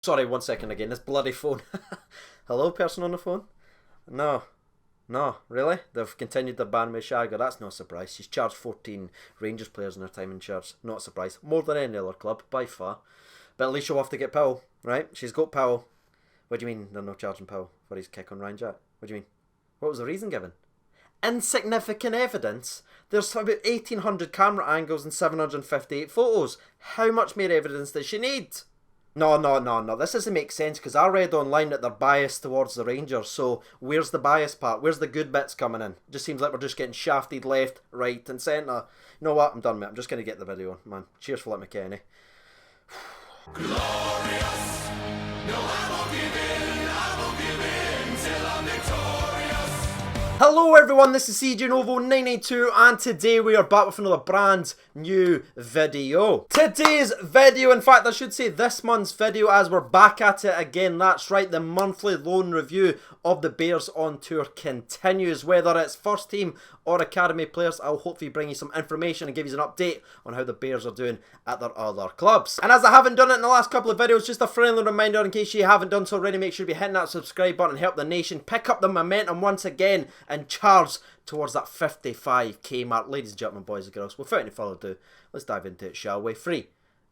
Sorry, 1 second again. This bloody phone. Hello, person on the phone? No. No, really? They've continued their ban with Shagger. That's no surprise. She's charged 14 Rangers players in her time in charge. Not a surprise. More than any other club, by far. But at least she'll have to get Powell, right? She's got Powell. What do you mean they're not charging Powell for his kick on Ryan Jack? What do you mean? What was the reason given? Insignificant evidence? There's about 1,800 camera angles and 758 photos. How much more evidence does she need? No. This doesn't make sense because I read online that they're biased towards the Rangers. So where's the bias part? Where's the good bits coming in? Just seems like we're just getting shafted left, right, and centre. You know what? I'm done, mate. I'm just going to get the video on, man. Cheers for letting me, Kenny. Glorious. No, I won't give in till I'm victorious. Hello everyone, this is CJ Novo 992 and today we are back with another brand new video. Today's video, in fact I should say this month's video, as we're back at it again. That's right, the monthly loan review of the Bears on tour continues. Whether it's first team or academy players, I'll hopefully bring you some information and give you an update on how the Bears are doing at their other clubs. And as I haven't done it in the last couple of videos, just a friendly reminder in case you haven't done so already, make sure you be hitting that subscribe button and help the nation pick up the momentum once again and charge towards that 55k mark. Ladies and gentlemen, boys and girls, without any further ado, let's dive into it, shall we? 3,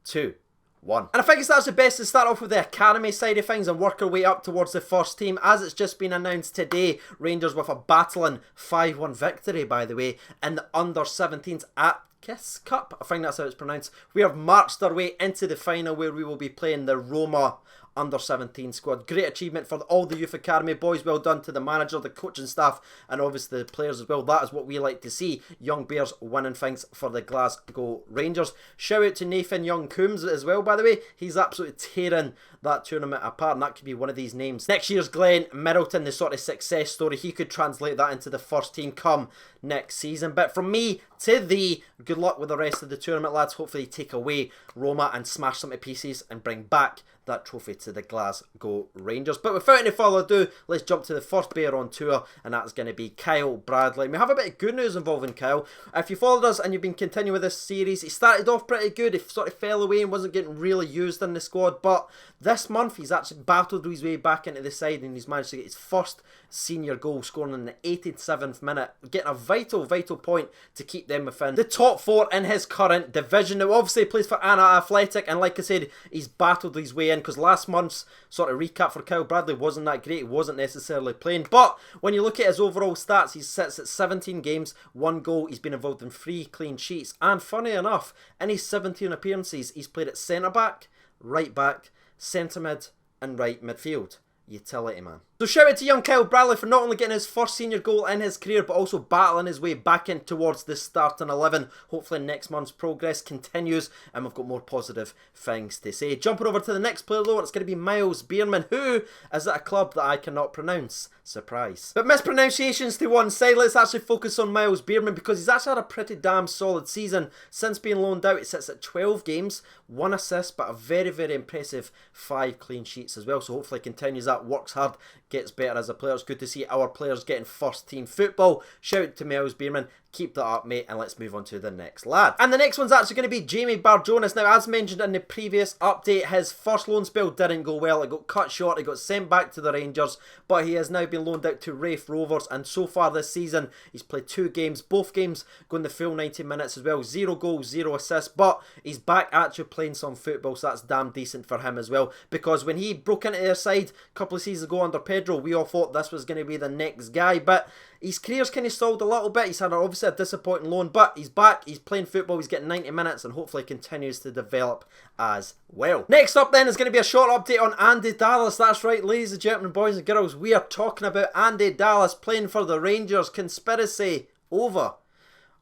2, 1. And I think that's the best to start off with the academy side of things and work our way up towards the first team. As it's just been announced today, Rangers with a battling 5-1 victory, by the way, in the under-17s at Kiss Cup. I think that's how it's pronounced. We have marched our way into the final where we will be playing the Roma under-17 squad. Great achievement for all the youth academy boys. Well done to the manager, the coaching staff, and obviously the players as well. That is what we like to see. Young Bears winning things for the Glasgow Rangers. Shout out to Nathan Young Coombs as well, by the way. He's absolutely tearing that tournament apart, and that could be one of these names. Next year's Glenn Middleton, the sort of success story. He could translate that into the first team come next season. But from me to thee, good luck with the rest of the tournament, lads. Hopefully take away Roma and smash them to pieces and bring back that trophy to the Glasgow Rangers. But without any further ado, let's jump to the first Bear on tour, and that's going to be Kyle Bradley. We have a bit of good news involving Kyle. If you followed us and you've been continuing with this series, he started off pretty good. He sort of fell away and wasn't getting really used in the squad, but this month he's actually battled his way back into the side and he's managed to get his first senior goal, scoring in the 87th minute, getting a vital point to keep them within the top 4 in his current division. Now obviously he plays for Anna Athletic, and like I said, he's battled his way in because last month's sort of recap for Kyle Bradley wasn't that great. He wasn't necessarily playing, but when you look at his overall stats, he sits at 17 games, 1 goal, he's been involved in 3 clean sheets, and funny enough, in his 17 appearances he's played at centre back, right back, centre mid and right midfield. Utility man. So shout out to young Kyle Bradley for not only getting his first senior goal in his career, but also battling his way back in towards the starting 11. Hopefully next month's progress continues and we've got more positive things to say. Jumping over to the next player though, it's going to be Miles Bierman, who is at a club that I cannot pronounce. Surprise. But mispronunciations to one side, let's actually focus on Miles Bierman because he's actually had a pretty damn solid season. Since being loaned out, he sits at 12 games, 1 assist, but a very impressive 5 clean sheets as well. So hopefully continues that, works hard, gets better as a player. It's good to see our players getting first team football. Shout out to Miles Bierman. Keep that up, mate, and let's move on to the next lad. And the next one's actually going to be Jamie Barjonas. Now, as mentioned in the previous update, his first loan spell didn't go well. It got cut short. He got sent back to the Rangers, but he has now been loaned out to Raith Rovers, and so far this season, he's played 2 games. Both games going the full 90 minutes as well. 0 goals, 0 assists, but he's back actually playing some football, so that's damn decent for him as well, because when he broke into their side a couple of seasons ago under Pedro, we all thought this was going to be the next guy, but his career's kind of stalled a little bit. He's had obviously a disappointing loan, but he's back, he's playing football, he's getting 90 minutes and hopefully continues to develop as well. Next up then is going to be a short update on Andy Dallas. That's right, ladies and gentlemen, boys and girls, we are talking about Andy Dallas playing for the Rangers. Conspiracy over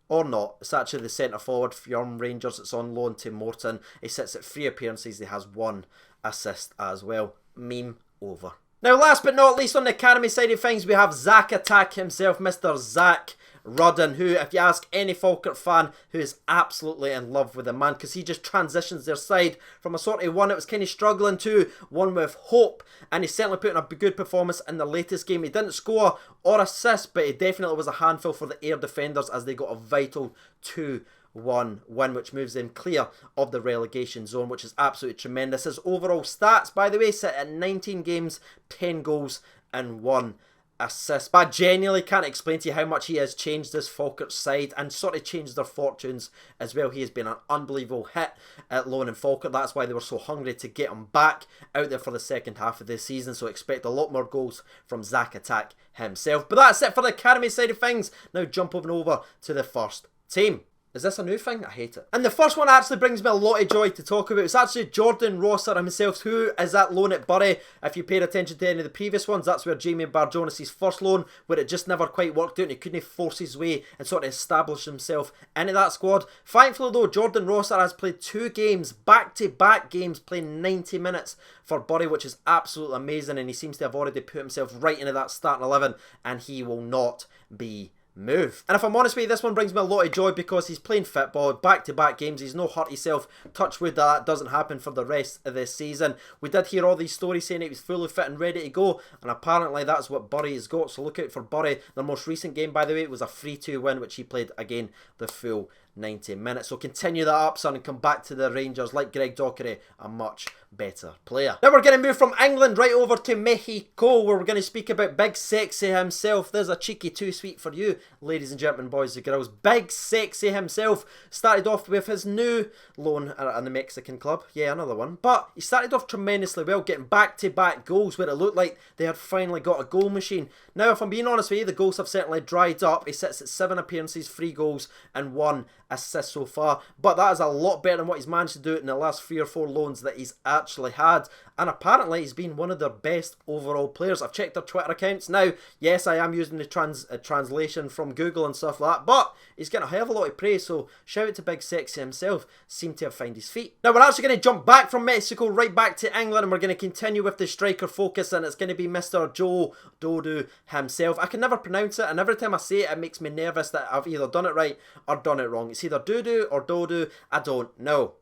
or not? It's actually the centre forward from Rangers. It's on loan to Morton. He sits at 3 appearances, he has 1 assist as well. Meme over. Now, last but not least, on the academy side of things, we have Zach Attack himself, Mr. Zach Rudden, who, if you ask any Falkirk fan, who is absolutely in love with the man, because he just transitions their side from a sort of one that was kind of struggling to one with hope, and he certainly put in a good performance in the latest game. He didn't score or assist, but he definitely was a handful for the Air defenders as they got a vital 2 1 win, which moves them clear of the relegation zone, which is absolutely tremendous. His overall stats, by the way, sit at 19 games, 10 goals and 1 assist. But I genuinely can't explain to you how much he has changed this Falkirk side and sort of changed their fortunes as well. He has been an unbelievable hit at loan in Falkirk. That's why they were so hungry to get him back out there for the second half of this season. So expect a lot more goals from Zach Attack himself. But that's it for the academy side of things. Now jumping over to the first team. Is this a new thing? I hate it. And the first one actually brings me a lot of joy to talk about. It's actually Jordan Rossiter himself, who is at loan at Bury. If you paid attention to any of the previous ones, that's where Jamie Barjonas' first loan, where it just never quite worked out and he couldn't force his way and sort of establish himself into that squad. Thankfully though, Jordan Rossiter has played 2 games, back-to-back games, playing 90 minutes for Bury, which is absolutely amazing, and he seems to have already put himself right into that starting 11, and he will not be move. And if I'm honest with you, this one brings me a lot of joy because he's playing football, back-to-back games, he's no hurt himself. Touch wood that doesn't happen for the rest of this season. We did hear all these stories saying he was fully fit and ready to go, and apparently that's what Bury has got, so look out for Bury. Their most recent game, by the way, was a 3-2 win, which he played again the full 90 minutes. So continue that up, son, and come back to the Rangers like Greg Docherty, a much better player. Now we're going to move from England right over to Mexico, where we're going to speak about Big Sexy himself. There's a cheeky 2-sweet for you, ladies and gentlemen, boys and girls. Big Sexy himself started off with his new loan in the Mexican club. Yeah, another one. But he started off tremendously well, getting back-to-back goals where it looked like they had finally got a goal machine. Now, if I'm being honest with you, the goals have certainly dried up. He sits at 7 appearances, 3 goals and 1 assist so far, but that is a lot better than what he's managed to do in the last 3 or 4 loans that he's actually had, and apparently he's been one of their best overall players. I've checked their Twitter accounts now. Yes, I am using the translation from Google and stuff like that, but he's getting a hell of a lot of praise, so shout out to Big Sexy himself. Seemed to have found his feet. Now we're actually going to jump back from Mexico right back to England, and we're going to continue with the striker focus, and it's going to be Mr. Joe Dodu himself. I can never pronounce it, and every time I say it, it makes me nervous that I've either done it right or done it wrong. It's either Dodu or Dodu, I don't know.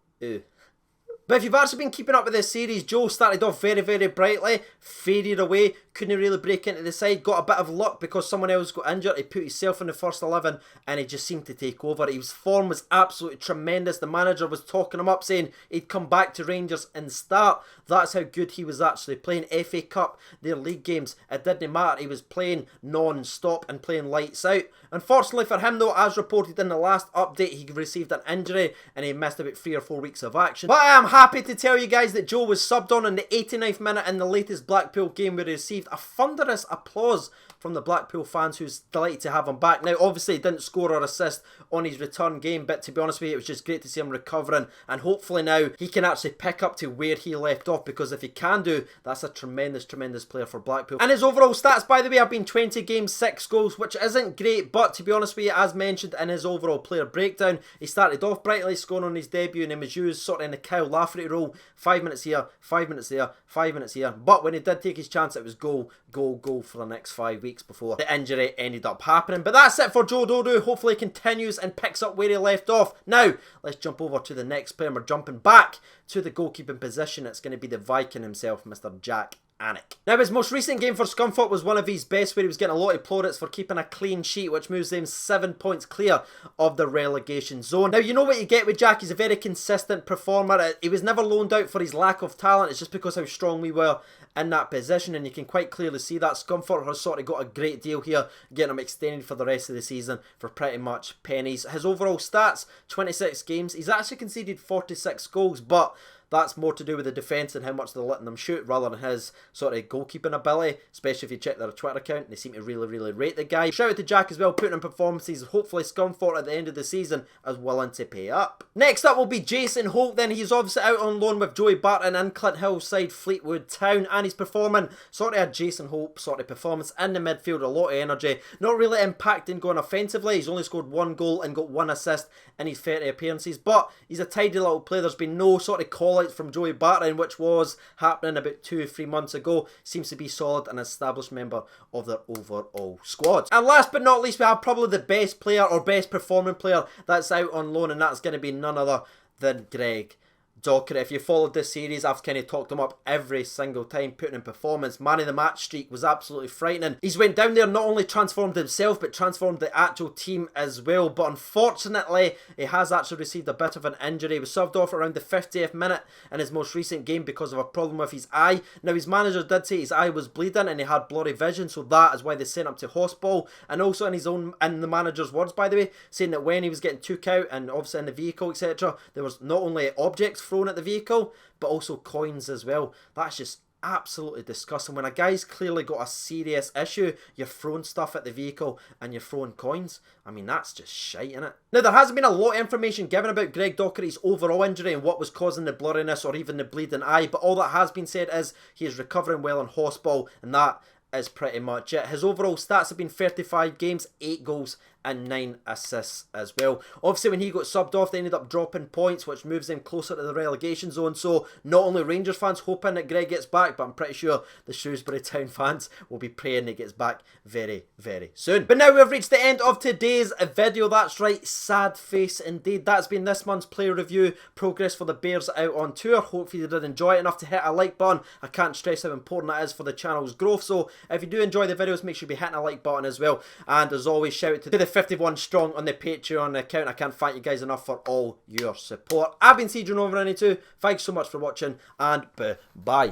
But if you've actually been keeping up with this series, Joe started off very, very brightly, faded away, couldn't really break into the side, got a bit of luck because someone else got injured. He put himself in the first 11 and he just seemed to take over. His form was absolutely tremendous. The manager was talking him up, saying he'd come back to Rangers and start. That's how good he was actually playing. FA Cup, their league games, it didn't matter. He was playing non-stop and playing lights out. Unfortunately for him though, as reported in the last update, he received an injury and he missed about 3 or 4 weeks of action. But I am happy to tell you guys that Joe was subbed on in the 89th minute in the latest Blackpool game, where he received a thunderous applause from the Blackpool fans, who's delighted to have him back. Now obviously he didn't score or assist on his return game, but to be honest with you, it was just great to see him recovering, and hopefully now he can actually pick up to where he left off, because if he can do, that's a tremendous player for Blackpool. And his overall stats, by the way, have been 20 games, 6 goals, which isn't great, but to be honest with you, as mentioned in his overall player breakdown, he started off brightly, scoring on his debut, and he was used sort of in the Kyle Lafferty role, 5 minutes here, 5 minutes there, 5 minutes here, but when he did take his chance, it was goal for the next 5 weeks before the injury ended up happening. But that's it for Joe Dodu. Hopefully he continues and picks up where he left off. Now let's jump over to the next player. We're jumping back to the goalkeeping position. It's going to be the Viking himself, Mr. Jack Anik. Now his most recent game for Scunthorpe was one of his best, where he was getting a lot of plaudits for keeping a clean sheet, which moves them 7 points clear of the relegation zone. Now you know what you get with Jack, he's a very consistent performer. He was never loaned out for his lack of talent, it's just because how strong we were in that position, and you can quite clearly see that. Scunthorpe has sort of got a great deal here, getting him extended for the rest of the season for pretty much pennies. His overall stats, 26 games, he's actually conceded 46 goals, but that's more to do with the defence and how much they're letting them shoot, rather than his sort of goalkeeping ability, especially if you check their Twitter account. They seem to really rate the guy. Shout out to Jack as well, putting in performances. Hopefully Scunthorpe at the end of the season is willing to pay up. Next up will be Jason Holt. Then he's obviously out on loan with Joey Barton in Clint Hill's side, Fleetwood Town, and he's performing sort of a Jason Holt sort of performance in the midfield, a lot of energy, not really impacting going offensively. He's only scored 1 goal and got 1 assist in his 30 appearances, but he's a tidy little player. There's been no sort of call from Joey Barton, which was happening about 2 or 3 months ago. Seems to be solid and established member of their overall squad. And last but not least, we have probably the best player or best performing player that's out on loan, and that's going to be none other than Greg Docherty. If you followed this series, I've kind of talked him up every single time, putting in performance. Man of the match streak was absolutely frightening. He's went down there, not only transformed himself, but transformed the actual team as well. But unfortunately, he has actually received a bit of an injury. He was subbed off around the 50th minute in his most recent game because of a problem with his eye. Now, his manager did say his eye was bleeding and he had blurry vision, so that is why they sent him to hospital. And also in the manager's words, by the way, saying that when he was getting took out and obviously in the vehicle, etc., there was not only objects thrown at the vehicle, but also coins as well. That's just absolutely disgusting. When a guy's clearly got a serious issue, you're throwing stuff at the vehicle and you're throwing coins. I mean, that's just shite, innit? Now, there hasn't been a lot of information given about Greg Docherty's overall injury and what was causing the blurriness or even the bleeding eye, but all that has been said is he is recovering well in hospital, and that is pretty much it. His overall stats have been 35 games, 8 goals and 9 assists as well. Obviously, when he got subbed off, they ended up dropping points, which moves them closer to the relegation zone. So not only Rangers fans hoping that Greg gets back, but I'm pretty sure the Shrewsbury Town fans will be praying he gets back very, very soon. But now we've reached the end of today's video. That's right, sad face indeed. That's been this month's player review. Progress for the Bears out on tour. Hopefully you did enjoy it enough to hit a like button. I can't stress how important that is for the channel's growth. So if you do enjoy the videos, make sure you be hitting a like button as well. And as always, shout out to the 51 strong on the Patreon account. I can't thank you guys enough for all your support. I've been CJ Over 92. Thanks so much for watching, and bye.